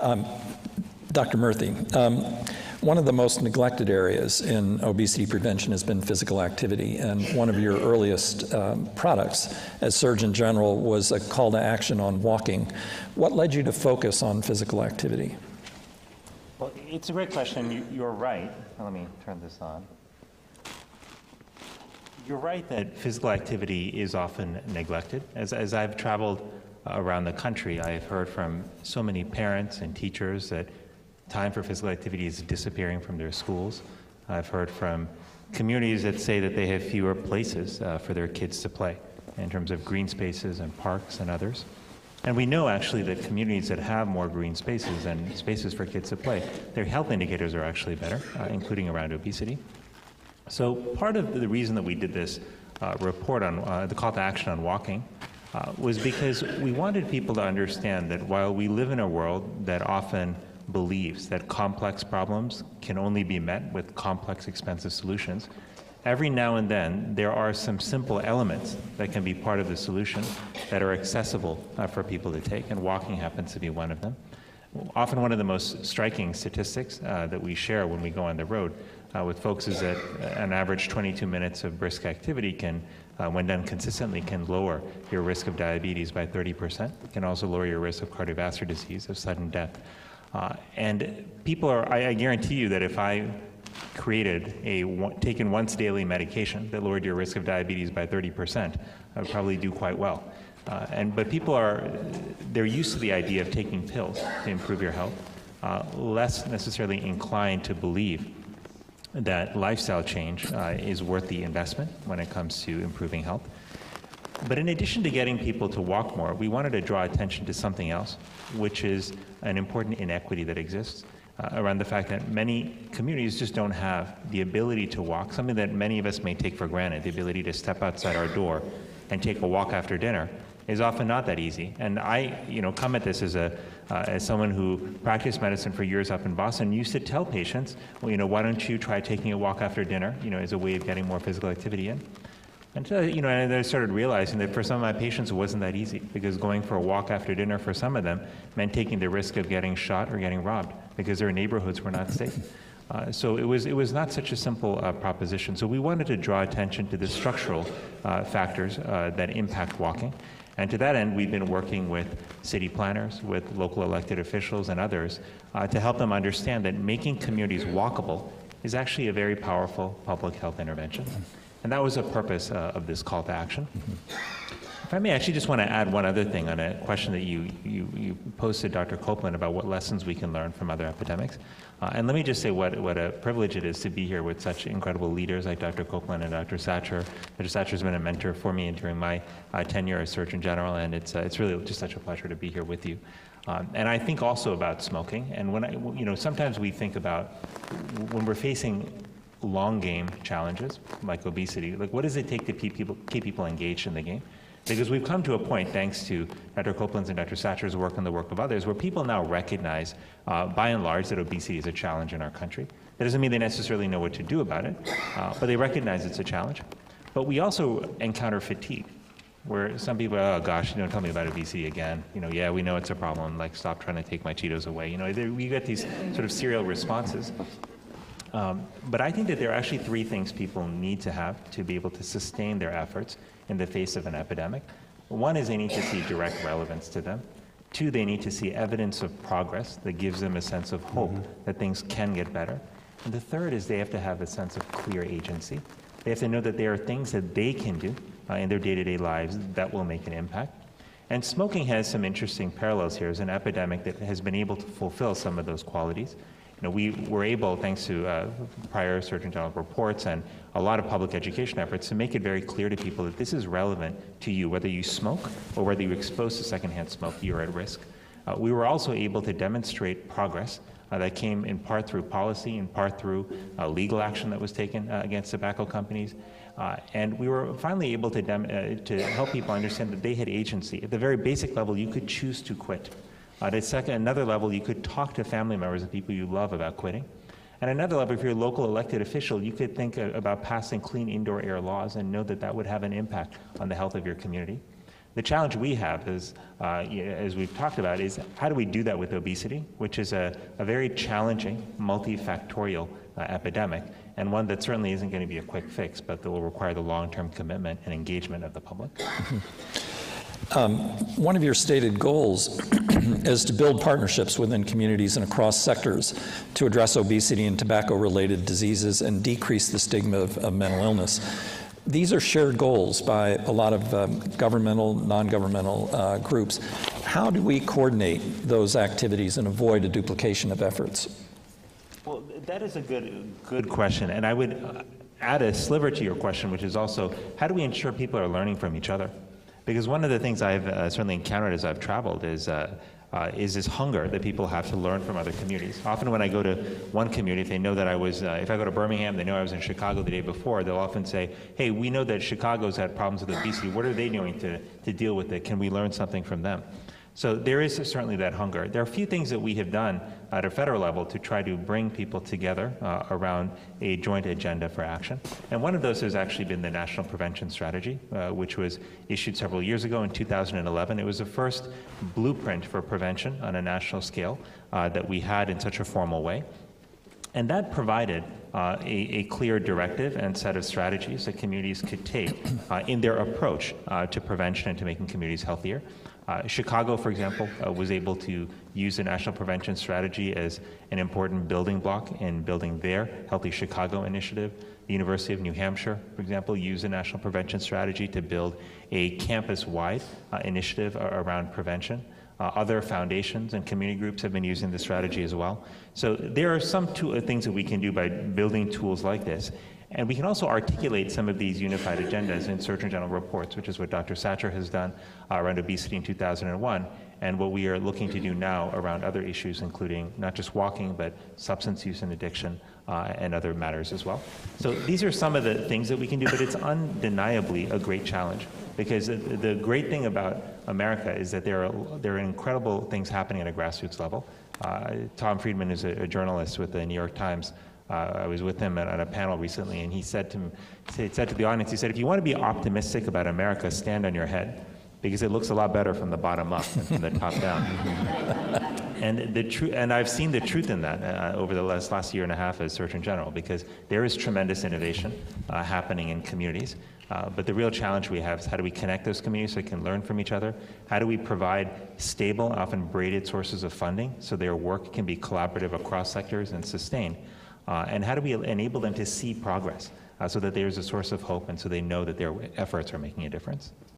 Dr. Murthy, one of the most neglected areas in obesity prevention has been physical activity, and one of your earliest products as Surgeon General was a call to action on walking. What led you to focus on physical activity? Well, it's a great question. You're right. Let me turn this on. You're right that physical activity is often neglected. As I've traveled around the country, I've heard from so many parents and teachers that time for physical activity is disappearing from their schools. I've heard from communities that say that they have fewer places for their kids to play in terms of green spaces and parks and others. And we know actually that communities that have more green spaces and spaces for kids to play, their health indicators are actually better, including around obesity. So part of the reason that we did this report on the call to action on walking was because we wanted people to understand that while we live in a world that often believes that complex problems can only be met with complex, expensive solutions, every now and then there are some simple elements that can be part of the solution that are accessible for people to take, and walking happens to be one of them. Often one of the most striking statistics that we share when we go on the road with folks is that an average 22 minutes of brisk activity can, when done consistently, can lower your risk of diabetes by 30%. It can also lower your risk of cardiovascular disease, of sudden death. And people are, I guarantee you that if I created taken once daily medication that lowered your risk of diabetes by 30%, I would probably do quite well. But people they're used to the idea of taking pills to improve your health, less necessarily inclined to believe that lifestyle change is worth the investment when it comes to improving health. But in addition to getting people to walk more, we wanted to draw attention to something else, which is an important inequity that exists around the fact that many communities just don't have the ability to walk, something that many of us may take for granted. The ability to step outside our door and take a walk after dinner is often not that easy. And I, come at this as someone who practiced medicine for years up in Boston, used to tell patients, well, why don't you try taking a walk after dinner, as a way of getting more physical activity in. And I started realizing that for some of my patients it wasn't that easy, because going for a walk after dinner for some of them meant taking the risk of getting shot or getting robbed because their neighborhoods were not safe. So it was not such a simple proposition. So we wanted to draw attention to the structural factors that impact walking. And to that end, we've been working with city planners, with local elected officials and others to help them understand that making communities walkable is actually a very powerful public health intervention. And that was the purpose of this call to action. If I may, I actually just want to add one other thing on a question that you posted, Dr. Copeland, about what lessons we can learn from other epidemics. And let me just say what a privilege it is to be here with such incredible leaders like Dr. Copeland and Dr. Satcher. Dr. Satcher has been a mentor for me during my tenure as Surgeon General, and it's really just such a pleasure to be here with you. And I think also about smoking. And when sometimes we think about when we're facing long game challenges like obesity, like what does it take to keep people engaged in the game? Because we've come to a point, thanks to Dr. Copeland's and Dr. Satcher's work and the work of others, where people now recognize, by and large, that obesity is a challenge in our country. That doesn't mean they necessarily know what to do about it, but they recognize it's a challenge. But we also encounter fatigue, where some people, oh gosh, tell me about obesity again. Yeah, we know it's a problem, like stop trying to take my Cheetos away. We get these sort of serial responses. But I think that there are actually three things people need to have to be able to sustain their efforts in the face of an epidemic. One is they need to see direct relevance to them. Two, they need to see evidence of progress that gives them a sense of hope that things can get better. And the third is they have to have a sense of clear agency. They have to know that there are things that they can do in their day-to-day lives that will make an impact. And smoking has some interesting parallels here as an epidemic that has been able to fulfill some of those qualities. We were able, thanks to prior Surgeon General reports and a lot of public education efforts, to make it very clear to people that this is relevant to you, whether you smoke or whether you're exposed to secondhand smoke, you're at risk. We were also able to demonstrate progress that came in part through policy, in part through legal action that was taken against tobacco companies. And we were finally able to help people understand that they had agency. At the very basic level, you could choose to quit. At another level, you could talk to family members and people you love about quitting. At another level, if you're a local elected official, you could think about passing clean indoor air laws and know that that would have an impact on the health of your community. The challenge we have is, as we've talked about, is how do we do that with obesity, which is a very challenging, multifactorial epidemic, and one that certainly isn't going to be a quick fix, but that will require the long-term commitment and engagement of the public. One of your stated goals is to build partnerships within communities and across sectors to address obesity and tobacco-related diseases and decrease the stigma of mental illness. These are shared goals by a lot of governmental, non-governmental groups. How do we coordinate those activities and avoid a duplication of efforts? Well, that is a good question, and I would add a sliver to your question, which is also, how do we ensure people are learning from each other? Because one of the things I've certainly encountered as I've traveled is this hunger that people have to learn from other communities. Often when I go to one community, if they know that I was, if I go to Birmingham, they know I was in Chicago the day before, they'll often say, hey, we know that Chicago's had problems with obesity. What are they doing to deal with it? Can we learn something from them? So there is certainly that hunger. There are a few things that we have done at a federal level to try to bring people together around a joint agenda for action. And one of those has actually been the National Prevention Strategy, which was issued several years ago in 2011. It was the first blueprint for prevention on a national scale that we had in such a formal way. And that provided a clear directive and set of strategies that communities could take in their approach to prevention and to making communities healthier. Chicago, for example, was able to use the National Prevention Strategy as an important building block in building their Healthy Chicago initiative. The University of New Hampshire, for example, used the National Prevention Strategy to build a campus-wide initiative around prevention. Other foundations and community groups have been using the strategy as well. So there are some things that we can do by building tools like this. And we can also articulate some of these unified agendas in Surgeon General reports, which is what Dr. Satcher has done around obesity in 2001, and what we are looking to do now around other issues, including not just walking, but substance use and addiction and other matters as well. So these are some of the things that we can do, but it's undeniably a great challenge, because the great thing about America is that there are incredible things happening at a grassroots level. Tom Friedman is a journalist with the New York Times. I was with him at a panel recently, and he said to the audience, he said, if you want to be optimistic about America, stand on your head, because it looks a lot better from the bottom up than from the top down. And I've seen the truth in that over the last year and a half as Surgeon General, because there is tremendous innovation happening in communities. But the real challenge we have is how do we connect those communities so they can learn from each other? How do we provide stable, often braided sources of funding so their work can be collaborative across sectors and sustained? And how do we enable them to see progress so that there's a source of hope and so they know that their efforts are making a difference?